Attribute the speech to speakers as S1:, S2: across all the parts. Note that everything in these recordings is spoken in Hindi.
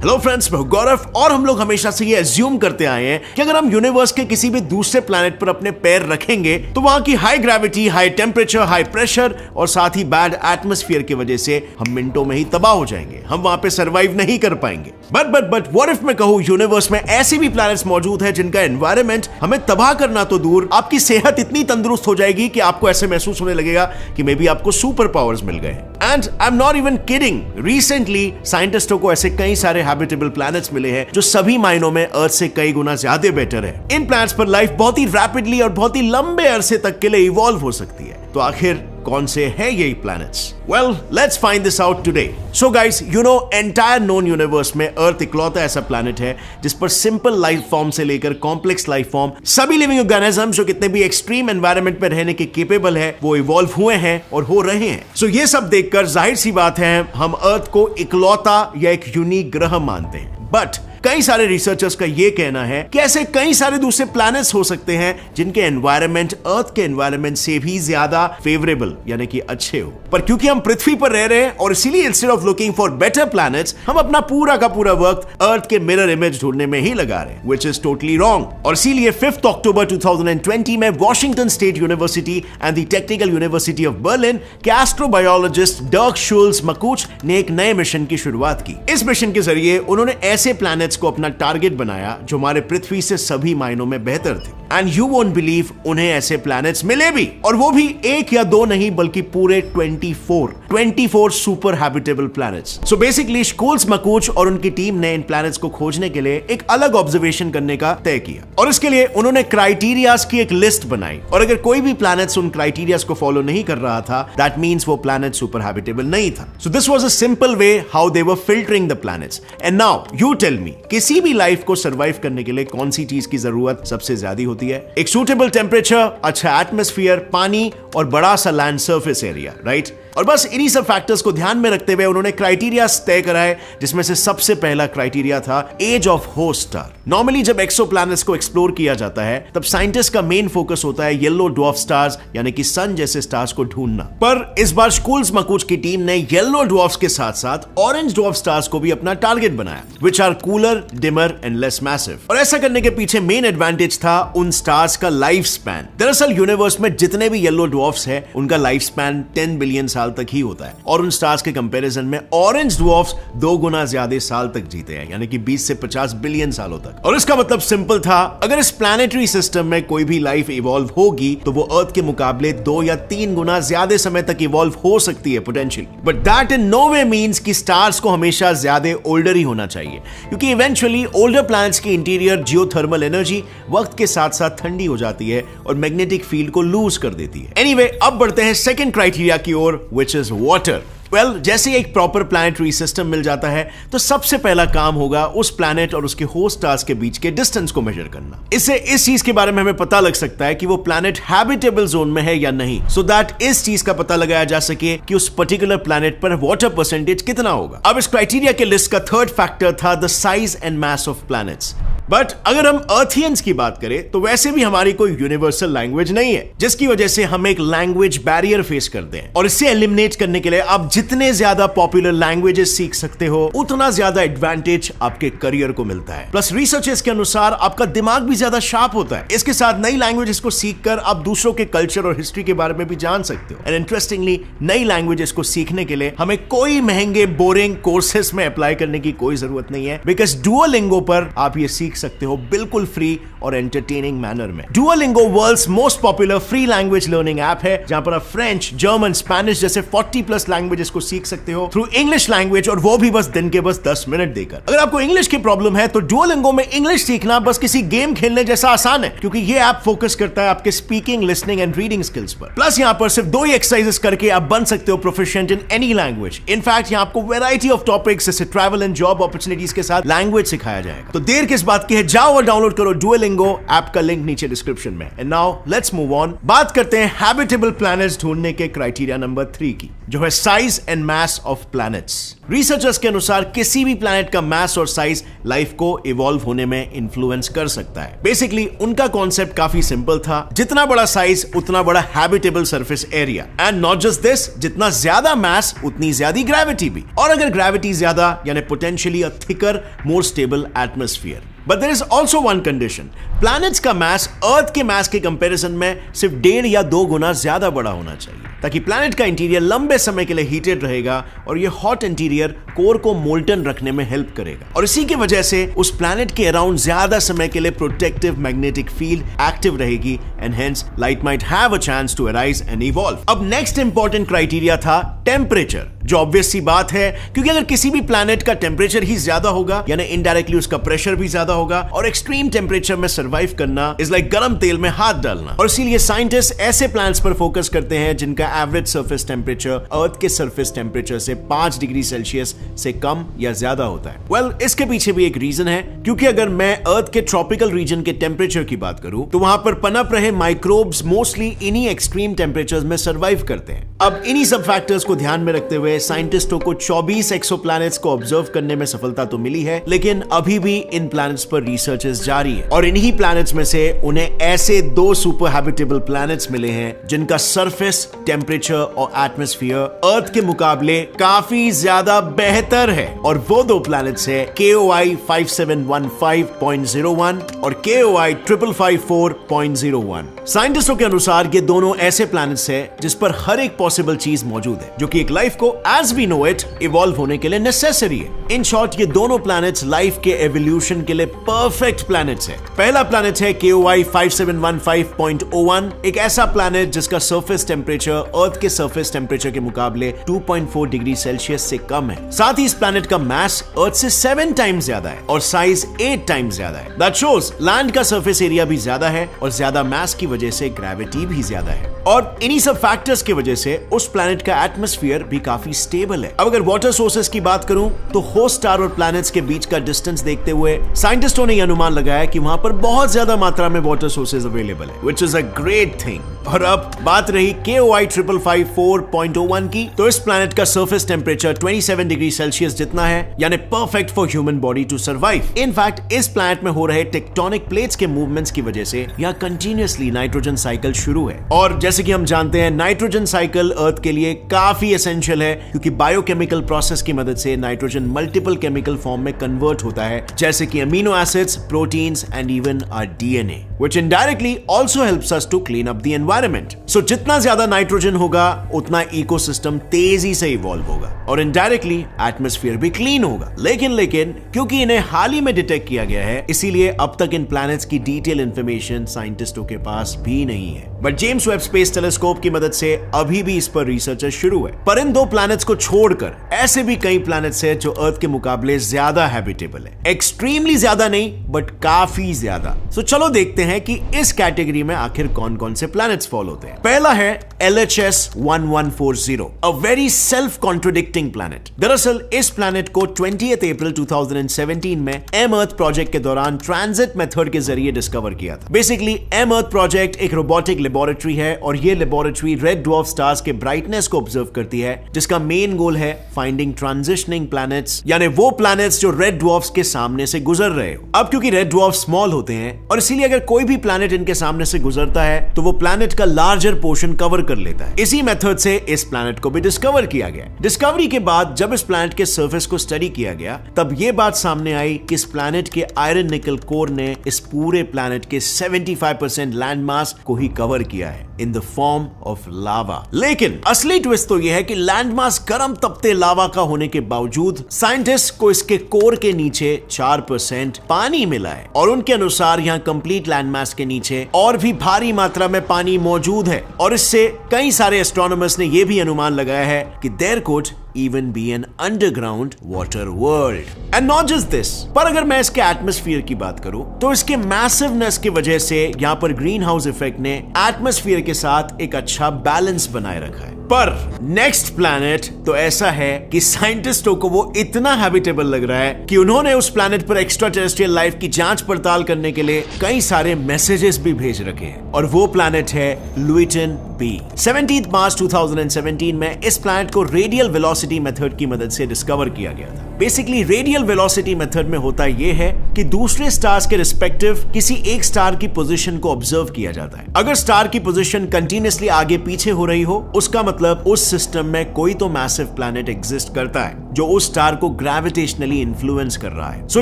S1: हेलो फ्रेंड्स, मैं हूं गौरव और हम लोग हमेशा से ये एज्यूम करते आए हैं कि अगर हम यूनिवर्स के किसी भी दूसरे प्लैनेट पर अपने पैर रखेंगे तो वहां की high gravity, high temperature, high pressure और साथ ही बैड एटमॉस्फेयर की वजह से हम मिनटों में ही तबाह हो जाएंगे, हम वहां पे सर्वाइव नहीं कर पाएंगे। बट व्हाट इफ मैं कहूं यूनिवर्स में ऐसे भी प्लैनेट्स मौजूद है जिनका एनवायरनमेंट हमें तबाह करना तो दूर, आपकी सेहत इतनी तंदुरुस्त हो जाएगी कि आपको ऐसे महसूस होने लगेगा कि मे बी आपको सुपर पावर्स मिल गए। And I am not even kidding, recently साइंटिस्टों को ऐसे कई सारे हैबिटेबल प्लैनेट्स मिले हैं जो सभी मायनों में अर्थ से कई गुना ज्यादा बेटर है। इन प्लैनेट्स पर लाइफ बहुत ही रैपिडली और बहुत ही लंबे अरसे तक के लिए इवॉल्व हो सकती है। तो आखिर कौन से हैं ये planets? Well, let's find this out today. So guys, you know entire known universe में अर्थ इकलौता ऐसा प्लैनेट है जिस पर सिंपल लाइफ फॉर्म से लेकर कॉम्प्लेक्स लाइफ फॉर्म, सभी लिविंग ऑर्गेनिज्म जो कितने भी एक्सट्रीम एनवायरनमेंट में रहने के केपेबल है, वो इवॉल्व हुए हैं और हो रहे हैं। सो ये सब देखकर जाहिर सी बात है हम अर्थ को इकलौता या एक यूनिक ग्रह मानते हैं। बट कई सारे रिसर्चर्स का यह कहना है कि ऐसे कई सारे दूसरे प्लैनेट्स हो सकते हैं जिनके एनवायरनमेंट अर्थ के एनवायरनमेंट से भी ज्यादा फेवरेबल यानी कि अच्छे हो। पर क्योंकि हम पृथ्वी पर रह रहे हैं और इसीलिए instead of looking for better planets हम अपना पूरा का पूरा वक्त अर्थ के मिरर इमेज ढूंढने में ही लगा रहे हैं, व्हिच इज टोटली रॉन्ग। और इसीलिए 5 अक्टूबर 2020 में Washington state university and the technical university of Berlin के एस्ट्रोबायोलॉजिस्ट डर्क शुल्स मकूच ने एक नए मिशन की शुरुआत की। इस मिशन के जरिए उन्होंने ऐसे प्लैनेट्स को अपना टारगेट बनाया जो हमारे पृथ्वी से सभी मायनों में बेहतर थे। एंड यू वोंट बिलीव, उन्हें ऐसे प्लैनेट्स मिले भी, और वो भी एक या दो नहीं बल्कि पूरे 24 super habitable planets. So basically Schulze Makuch और उनकी टीम ने इन प्लैनेट्स को खोजने के लिए एक अलग ऑब्जर्वेशन करने का तय किया और इसके लिए उन्होंने क्राइटेरियाज की एक लिस्ट बनाई। और अगर कोई भी प्लैनेट्स उन क्राइटेरियाज को फॉलो नहीं कर रहा था, दैट मींस वो प्लैनेट सुपर हैबिटेबल नहीं था। So this was a simple way how they were filtering the planets. And now you tell me, किसी भी लाइफ को सर्वाइव करने के लिए कौन सी चीज की जरूरत सबसे ज्यादा होती है? एक सूटेबल टेम्परेचर, अच्छा एटमॉस्फेयर, पानी और बड़ा सा लैंड सरफेस एरिया, राइट? और बस इन्हीं सब फैक्टर्स को ध्यान में रखते हुए उन्होंने क्राइटेरिया तय कराए, जिसमें से सबसे पहला क्राइटेरिया था age of host star. Normally जब एक्सोप्लैनेट्स को एक्सप्लोर किया जाता है तब साइंटिस्ट का मेन फोकस होता है येलो ड्वार्फ स्टार्स यानी कि सन जैसे स्टार्स को ढूंढना। पर इस बार शुल्स मकूच की टीम ने येलो ड्वार्फ्स के साथ साथ ऑरेंज ड्वार्फ स्टार्स को भी अपना टारगेट बनाया, which are cooler, dimmer and less massive. और ऐसा करने के पीछे मेन एडवांटेज था उन स्टार्स का लाइफ स्पैन। दरअसल यूनिवर्स में जितने भी येलो ड्वार्फ्स है उनका लाइफ स्पैन 10 बिलियन साल तक ही होता है, और उन स्टार्स के कंपैरिजन में ऑरेंज ड्वार्फ्स 2 गुना ज्यादा साल तक जीते हैं, यानी कि 20 से 50 बिलियन सालों तक। और इसका मतलब सिंपल था, अगर इस प्लैनेटरी सिस्टम में कोई भी लाइफ इवॉल्व होगी तो वो अर्थ के मुकाबले 2 या 3 गुना ज्यादा समय तक इवॉल्व हो सकती है potentially. But that in no way means कि स्टार्स को हमेशा ज्यादा ओल्डर ही होना चाहिए, क्योंकि इवेंचुअली ओल्डर प्लैनेट्स की इंटीरियर जियोथर्मल एनर्जी वक्त के साथ साथ ठंडी हो जाती है और मैग्नेटिक फील्ड को लूज कर देती है। एनीवे, अब बढ़ते हैं सेकंड क्राइटेरिया की ओर, व्हिच इज वाटर। वेल, जैसे एक प्रॉपर प्लैनेटरी सिस्टम मिल जाता है तो सबसे पहला काम होगा उस प्लैनेट और उसके होस्ट स्टार्स के बीच के डिस्टेंस को मेजर करना। इससे इस चीज के बारे में हमें पता लग सकता है कि वो प्लैनेट हैबिटेबल जोन में है या नहीं, सो दैट इस चीज का पता लगाया जा सके कि उस पर्टिकुलर प्लैनेट पर वाटर परसेंटेज कितना होगा। अब इस क्राइटेरिया के लिस्ट का थर्ड फैक्टर था the size and mass of planets. But अगर हम अर्थियंस की बात करें तो वैसे भी हमारी कोई यूनिवर्सल लैंग्वेज नहीं है, जिसकी वजह से हम एक लैंग्वेज बैरियर फेस करते हैं। और इससे एलिमिनेट करने के लिए आप जितने ज्यादा पॉपुलर लैंग्वेजेस सीख सकते हो उतना ज्यादा एडवांटेज आपके करियर को मिलता है। प्लस रिसर्चर्स के अनुसार आपका दिमाग भी ज्यादा शार्प होता है। इसके साथ नई लैंग्वेजेस को सीखकर आप दूसरों के कल्चर और हिस्ट्री के बारे में भी जान सकते हो। एंड इंटरेस्टिंगली, नई लैंग्वेजेस को सीखने के लिए हमें कोई महंगे बोरिंग कोर्सेस में अप्लाई करने की कोई जरूरत नहीं है, बिकॉज डुओलिंगो पर आप ये सीख सकते हो बिल्कुल फ्री और एंटरटेनिंग मैनर में। Duolingo world's most popular free language learning app है, जहां पर आप फ्रेंच, जर्मन, स्पेनिश जैसे 40+ लैंग्वेजेस को सीख सकते हो थ्रू इंग्लिश लैंग्वेज, और वो भी बस दिन के 10 मिनट देकर। अगर आपको इंग्लिश की प्रॉब्लम है तो डुओलिंगो में इंग्लिश सीखना बस किसी गेम खेलने जैसा आसान है, क्योंकि ये ऐप फोकस करता है आपके speaking, listening and reading skills पर। प्लस यहां पर सिर्फ 2 ही एक्सरसाइजेस करके आप बन सकते हो proficient in any language. In fact यहां आपको वैरायटी ऑफ टॉपिक्स जैसे ट्रैवल एंड जॉब अपॉर्चुनिटीज के साथ लैंग्वेज सिखाया जाएगा। तो देर किस बात बात की है, जाओ और डाउनलोड करो डुओलिंगो ऐप का लिंक नीचे डिस्क्रिप्शन में। And now let's move on, बात करते हैं हैबिटेबल प्लैनेट्स ढूंढने के क्राइटेरिया नंबर 3 की, जो है size and mass of planets. Researchers के अनुसार किसी भी प्लैनेट का मास और साइज लाइफ को इवॉल्व होने में इन्फ्लुएंस कर सकता है। बेसिकली उनका कॉन्सेप्ट काफी सिंपल था, जितना बड़ा साइज उतना बड़ा habitable surface area, and not just this, जितना ज्यादा मास उतनी ज्यादा ग्रेविटी भी, और अगर ग्रेविटी ज्यादा यानी potentially a thicker more stable atmosphere. But there is also one condition. Planets का मास अर्थ के मास के कंपैरिजन में सिर्फ 1.5 या 2 गुना ज्यादा बड़ा होना चाहिए, ताकि प्लैनेट का इंटीरियर लंबे समय के लिए हीटेड रहेगा और ये हॉट इंटीरियर कोर को मोल्टन रखने में हेल्प करेगा, और इसी की वजह से उस प्लैनेट के अराउंड ज्यादा समय के लिए प्रोटेक्टिव मैग्नेटिक फील्ड एक्टिव रहेगी, and hence light might have a chance to arise and evolve. अब नेक्स्ट इंपॉर्टेंट क्राइटेरिया था टेम्परेचर, जो ऑब्वियस सी बात है, क्योंकि अगर किसी भी प्लैनेट का टेम्परेचर ही ज्यादा होगा यानी इनडायरेक्टली उसका प्रेशर भी ज्यादा होगा, और एक्सट्रीम टेम्परेचर में सर्वाइव करना इज लाइक गरम तेल में हाथ डालना। और इसीलिए साइंटिस्ट ऐसे प्लैनेट्स पर फोकस करते हैं जिनका एवरेज सरफेस टेम्परेचर अर्थ के सरफेस टेम्परेचर से 5 डिग्री सेल्सियस से कम या ज्यादा होता है। वेल, इसके पीछे भी एक रीजन है, क्योंकि अगर मैं अर्थ के ट्रॉपिकल रीजन के टेम्परेचर की बात करूं तो वहां पर पनप रहे माइक्रोब्स मोस्टली इन्हीं एक्सट्रीम टेम्परेचर्स में सर्वाइव करते हैं। अब इन्हीं सब फैक्टर्स को ध्यान में रखते हुए साइंटिस्टों को 24 एक्सोप्लैनेट्स को ऑब्जर्व करने में सफलता तो मिली है, लेकिन अभी भी इन प्लैनेट्स पर रिसर्चेस जारी है, और इन्हीं प्लैनेट्स में से उन्हें ऐसे 2 सुपर हैबिटेबल प्लैनेट्स मिले हैं जिनका सरफेस टेम्परेचर और एटमॉस्फेयर अर्थ के मुकाबले काफी ज्यादा बेहतर है, और वो 2 प्लैनेट्स है KOI 5715.01 और KOI 5554.01। साइंटिस्टों के अनुसार ये दोनों ऐसे प्लैनेट्स हैं जिस पर हर एक पॉसिबल चीज मौजूद है, जो कि एक लाइफ को as we know it evolve होने के लिए नेसेसरी है। इन शॉर्ट, ये दोनों प्लैनेट्स लाइफ के एवोल्यूशन के लिए परफेक्ट प्लैनेट्स है। पहला प्लैनेट है KOI 5715.01, एक ऐसा प्लैनेट जिसका सरफेस टेम्परेचर अर्थ के सरफेस टेम्परेचर के मुकाबले 2.4 डिग्री सेल्सियस से कम है। साथ ही इस प्लैनेट का मास अर्थ से 7 टाइम्स ज्यादा है और साइज 8 टाइम्स ज्यादा है। दैट शोज लैंड का सरफेस एरिया भी ज्यादा है और ज्यादा मास की वजह से ग्रेविटी भी ज्यादा है, और इन्हीं सब फैक्टर्स की वजह से उस प्लैनेट का एटमॉस्फेयर भी काफी स्टेबल है। अब अगर वाटर सोर्सेस की बात करूं तो होस्ट स्टार और प्लैनेट्स के बीच का डिस्टेंस देखते हुए साइंटिस्टों ने यह अनुमान लगाया कि वहां पर बहुत ज्यादा मात्रा में वाटर सोर्सेज अवेलेबल है, which is a great thing. और अब बात रही KOI 5554.01 की, तो इस प्लैनेट का सरफेस टेम्परेचर 27 डिग्री सेल्सियस जितना है, यानी perfect for human body to survive. In fact इस प्लैनेट में हो रहे टेक्टोनिक प्लेट्स के मूवमेंट्स की वजह से यहां कंटिन्यूअसली नाइट्रोजन साइकिल शुरू है, और जैसे कि हम जानते हैं नाइट्रोजन साइकिल अर्थ के लिए काफी एसेंशियल है, क्योंकि बायोकेमिकल प्रोसेस की मदद से नाइट्रोजन मल्टीपल केमिकल फॉर्म में कन्वर्ट होता है, जैसे कि amino acids, proteins and even our DNA, which indirectly also helps us to clean up the environment. So जितना ज्यादा नाइट्रोजन होगा उतना इकोसिस्टम तेजी से इवॉल्व होगा और इनडायरेक्टली एटमॉस्फेयर भी क्लीन होगा। लेकिन क्योंकि इन्हें हाल ही में डिटेक्ट किया गया है, इसीलिए अब तक इन प्लैनेट्स की डिटेल इंफॉर्मेशन साइंटिस्टों के पास भी नहीं है। But James Webb space telescope की मदद से अभी भी इस पर रिसर्च शुरू है। पर इन 2 प्लैनेट्स को छोड़कर ऐसे भी कई प्लैनेट्स हैं जो अर्थ के मुकाबले ज्यादा हैबिटेबल है। एक्सट्रीमली ज्यादा नहीं, बट काफी ज्यादा। सो चलो देखते हैं कि इस कैटेगरी में आखिर कौन कौन से प्लैनेट्स फॉल होते हैं। पहला है LHS 1140, a very self contradicting planet. दरअसल इस प्लैनेट को 20 अप्रैल 2017 में एम अर्थ प्रोजेक्ट के दौरान ट्रांजिट मेथड के जरिए डिस्कवर किया था। बेसिकली एम अर्थ प्रोजेक्ट एक रोबोटिक लेबोरेटरी है, और यह लेबोरेटरी रेड ड्वार्फ स्टार्स के ब्राइटनेस को ऑब्जर्व करती है, जिसका मेन गोल है फाइंडिंग ट्रांजिशनिंग प्लैनेट्स, यानी वो प्लैनेट्स जो रेड ड्वार्फ्स के सामने से गुजर रहे हो। अब क्योंकि रेड ड्वार्फ स्मॉल होते हैं, और इसीलिए अगर कोई भी प्लैनेट इनके सामने से गुजरता है तो वो प्लैनेट का लार्जर पोर्शन कवर कर लेता है। इसी मेथड से इस प्लैनेट को भी डिस्कवर किया गया। डिस्कवरी के बाद जब इस प्लैनेट के सरफेस को स्टडी किया गया, तब यह बात सामने आई कि इस प्लैनेट के आयरन निकल कोर ने इस पूरे प्लैनेट के 75% लैंड मास को ही कवर किया है in the form of lava. लेकिन असली ट्विस्ट तो यह है कि लैंड मास गर्म तपते लावा का होने के बावजूद साइंटिस्ट को इसके कोर के नीचे 4% पानी मिला है, और उनके अनुसार यहां कंप्लीट लैंड मास के नीचे और भी भारी मात्रा में पानी मौजूद है। और इससे कई सारे एस्ट्रोनॉमर्स ने यह भी अनुमान लगाया है कि there could even be an underground water world. And not just this, पर अगर मैं इसके एटमॉस्फेयर की बात करूं तो इसके मैसिवनेस की वजह से यहां पर ग्रीन हाउस इफेक्ट ने एटमॉस्फेयर के साथ एक अच्छा बैलेंस बनाए रखा है। पर नेक्स्ट प्लैनेट तो ऐसा है कि साइंटिस्टों को वो इतना हैबिटेबल लग रहा है कि उन्होंने उस प्लैनेट पर एक्स्ट्रा टेरेस्ट्रियल लाइफ की जांच पड़ताल करने के लिए कई सारे मैसेजेस भी भेज रखे हैं, और वो प्लैनेट है लुइटन बी। 17 मार्च 2017 में इस प्लैनेट को रेडियल वेलोसिटी मेथड की मदद से डिस्कवर किया गया था। बेसिकली रेडियल वेलोसिटी मेथड में होता यह है कि दूसरे स्टार्स के रिस्पेक्टिव किसी एक स्टार की पोजीशन को ऑब्जर्व किया जाता है। अगर स्टार की पोजीशन कंटिन्यूअसली आगे पीछे हो रही हो, उसका मतलब उस सिस्टम में कोई तो मैसिव प्लैनेट एग्जिस्ट करता है जो उस स्टार को ग्रेविटेशनली इन्फ्लुएंस कर रहा है। सो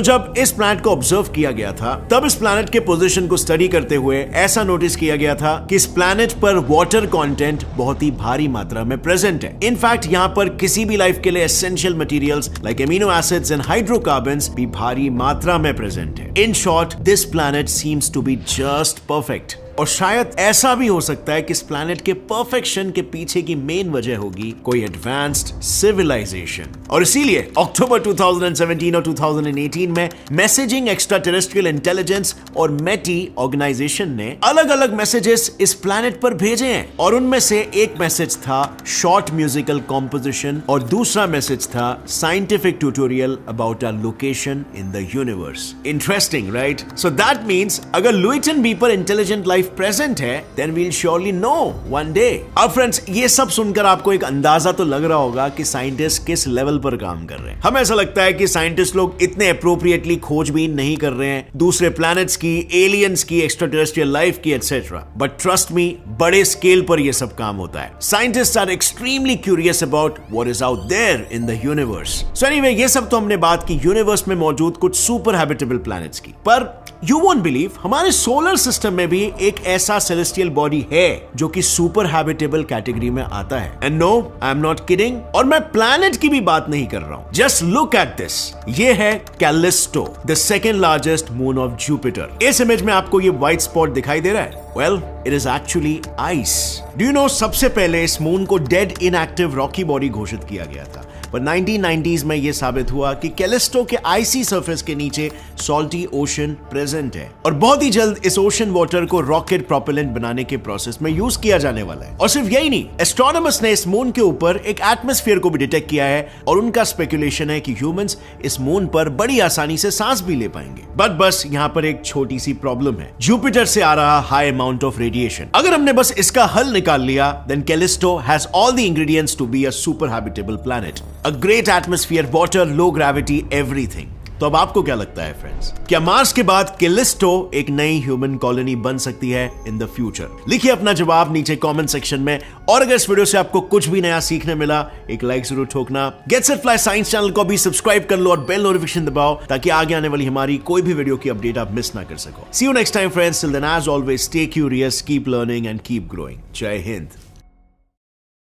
S1: जब इस प्लैनेट को ऑब्जर्व किया गया था, तब इस प्लैनेट के पोजीशन को स्टडी करते हुए ऐसा नोटिस किया गया था कि इस प्लैनेट पर वाटर कंटेंट बहुत ही भारी मात्रा में प्रेजेंट है। इनफैक्ट यहाँ पर किसी भी लाइफ के लिए essential materials like amino acids and hydrocarbons भी भारी मात्रा में प्रेजेंट है। In short, this planet seems to be just perfect. और शायद ऐसा भी हो सकता है कि इस प्लैनेट के परफेक्शन के पीछे की मेन वजह होगी कोई एडवांस्ड सिविलाइजेशन। और इसीलिए अक्टूबर 2017 और 2018 में मैसेजिंग एक्स्ट्रा टेरेस्ट्रियल इंटेलिजेंस और मेटी ऑर्गेनाइजेशन ने अलग अलग मैसेजेस इस प्लैनेट पर भेजे हैं, और उनमें से एक मैसेज था शॉर्ट म्यूजिकल कॉम्पोजिशन और दूसरा मैसेज था scientific tutorial about a location in the universe. Interesting, right? So that means अगर लुइटन बी पर इंटेलिजेंट लाइफ प्रेजेंट है, then we'll surely know one day। अब फ्रेंड्स, ये सब सुनकर आपको एक अंदाजा तो लग रहा होगा कि साइंटिस्ट किस लेवल पर काम कर रहे हैं। हमें ऐसा लगता है कि साइंटिस्ट लोग इतने अप्रोप्रिएटली खोजबीन नहीं कर रहे हैं दूसरे प्लैनेट्स की, एलियंस की, एक्स्ट्रा टेरेस्ट्रियल लाइफ की, एटसेट्रा। बट ट्रस्ट मी, बड़े स्केल पर यह सब काम होता है। Scientist are extremely curious about what is out there in the universe. So anyway, ये सब तो हमने बात की यूनिवर्स में मौजूद कुछ सुपर हैबिटेबल प्लैनेट्स की, पर यू वोंट बिलीव, हमारे सोलर सिस्टम में भी एक ऐसा सेलेस्टियल बॉडी है जो कि सुपर हैबिटेबल कैटेगरी में आता है। And no, I am not kidding, और मैं प्लैनेट की भी बात नहीं कर रहा हूं। Just look at this. ये है Callisto, the second largest moon of Jupiter. इस इमेज में आपको ये व्हाइट स्पॉट दिखाई दे रहा है? Well, it is actually ice. Do you know, सबसे पहले इस मून को डेड इनएक्टिव रॉकी बॉडी घोषित किया गया था, पर 1990s में यह साबित हुआ कि कैलिस्टो के आइसी सरफेस के नीचे सॉल्टी ओशन प्रेजेंट है, और बहुत ही जल्द इस ओशन वाटर को रॉकेट प्रोपेलेंट बनाने के प्रोसेस में यूज किया जाने वाला है। और सिर्फ यही नहीं, एस्ट्रोनॉमर्स ने इस मून के ऊपर एक एटमॉस्फेयर को भी डिटेक्ट किया है, और उनका स्पेकुलेशन है कि ह्यूमंस इस मून पर बड़ी आसानी से सांस भी ले पाएंगे। बट बस यहाँ पर एक छोटी सी प्रॉब्लम है, जुपिटर से आ रहा हाई अमाउंट ऑफ रेडिएशन। अगर हमने बस इसका हल निकाल लिया, then Callisto has all the ingredients to be a super habitable planet, a great atmosphere, water, low gravity, everything. तो अब आपको क्या लगता है फ्रेंड्स, क्या मार्स के बाद कैलिस्टो एक नई ह्यूमन कॉलोनी बन सकती है इन द फ्यूचर? लिखिए अपना जवाब नीचे कमेंट सेक्शन में, और अगर इस वीडियो से आपको कुछ भी नया सीखने मिला, एक लाइक जरूर ठोकना। Get set fly science channel को भी सब्सक्राइब कर लो और बेल नोटिफिकेशन दबाओ, ताकि आगे आने वाली हमारी कोई भी वीडियो की अपडेट आप मिस ना कर सको। See you next time friends, till then as always stay curious, keep learning and keep growing. Jai Hind.